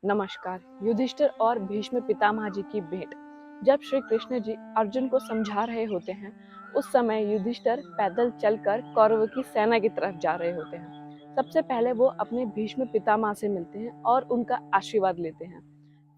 नमस्कार। युधिष्ठिर और भीष्म पितामह जी की भेंट। जब श्री कृष्ण जी अर्जुन को समझा रहे होते हैं, उस समय युधिष्ठिर पैदल चलकर कौरवों की सेना की तरफ जा रहे होते हैं। सबसे पहले वो अपने भीष्म पितामह से मिलते हैं और उनका आशीर्वाद लेते हैं।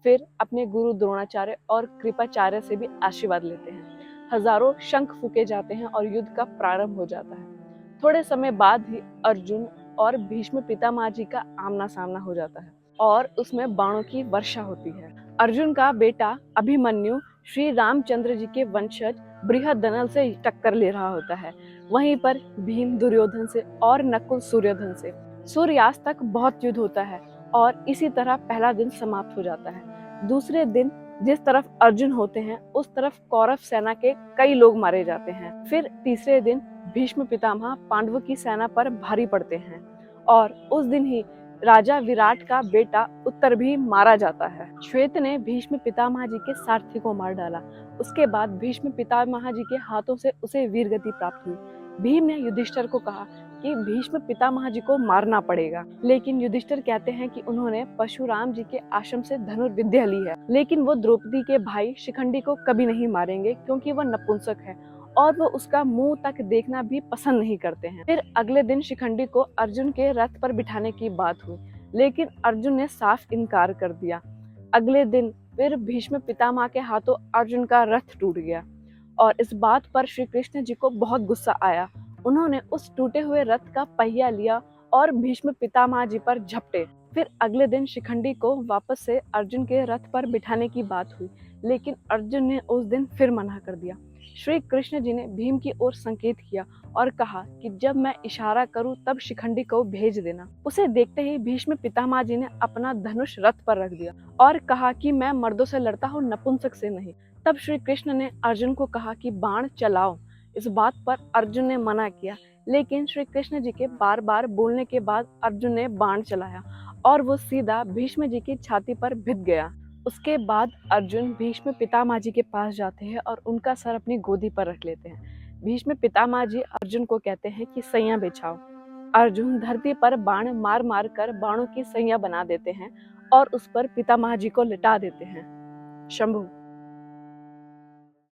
फिर अपने गुरु द्रोणाचार्य और कृपाचार्य से भी आशीर्वाद लेते हैं। हजारों शंख फूके जाते हैं और युद्ध का प्रारंभ हो जाता है। थोड़े समय बाद ही अर्जुन और भीष्म पितामह जी का आमना सामना हो जाता है और उसमें बाणों की वर्षा होती है। अर्जुन का बेटा अभिमन्यु श्री रामचंद्र जी के वंशज बृहदनल से टक्कर ले रहा होता है। वहीं पर भीम दुर्योधन से और नकुल सूर्योधन से। सूर्यास्त तक बहुत युद्ध होता है और इसी तरह पहला दिन समाप्त हो जाता है। दूसरे दिन जिस तरफ अर्जुन होते हैं उस तरफ कौरव सेना के कई लोग मारे जाते हैं। फिर तीसरे दिन भीष्म पितामह पांडवों की सेना पर भारी पड़ते हैं और उस दिन ही राजा विराट का बेटा उत्तर भी मारा जाता है। श्वेत ने भीष्म पितामह जी के सारथी को मार डाला। उसके बाद भीष्म पितामह जी के हाथों से उसे वीरगति प्राप्त हुई। भीम ने युधिष्ठिर को कहा कि भीष्म पितामह जी को मारना पड़ेगा, लेकिन युधिष्ठिर कहते हैं कि उन्होंने परशुराम जी के आश्रम से धनुर्विद्या ली है, लेकिन वो द्रौपदी के भाई शिखंडी को कभी नहीं मारेंगे क्योंकि वह नपुंसक है और वो उसका मुंह तक देखना भी पसंद नहीं करते हैं। फिर अगले दिन शिखंडी को अर्जुन के रथ पर बिठाने की बात हुई, लेकिन अर्जुन ने साफ इनकार कर दिया। अगले दिन फिर भीष्म पितामह के हाथों अर्जुन का रथ टूट गया और इस बात पर श्री कृष्ण जी को बहुत गुस्सा आया। उन्होंने उस टूटे हुए रथ का पहिया लिया और भीष्म पितामह जी पर झपटे। फिर अगले दिन शिखंडी को वापस से अर्जुन के रथ पर बिठाने की बात हुई, लेकिन अर्जुन ने उस दिन फिर मना कर दिया। श्री कृष्ण जी ने भीम की ओर संकेत किया और कहा कि जब मैं इशारा करूं तब शिखंडी को भेज देना। उसे देखते ही भीष्म पितामह जी ने अपना धनुष रथ पर रख दिया और कहा कि मैं मर्दों से लड़ता हूँ, नपुंसक से नहीं। तब श्री कृष्ण ने अर्जुन को कहा कि बाण चलाओ। इस बात पर अर्जुन ने मना किया, लेकिन श्री कृष्ण जी के बार बार बोलने के बाद अर्जुन ने बाण चलाया और वो सीधा भीष्म जी की छाती पर भिद गया। उसके बाद अर्जुन भीष्म पितामह जी के पास जाते हैं और उनका सर अपनी गोदी पर रख लेते हैं। भीष्म पितामह जी अर्जुन को कहते हैं कि सैया बिछाओ। अर्जुन धरती पर बाण मार मार कर बाणों की सैया बना देते हैं और उस पर पितामह जी को लिटा देते हैं। शंभु।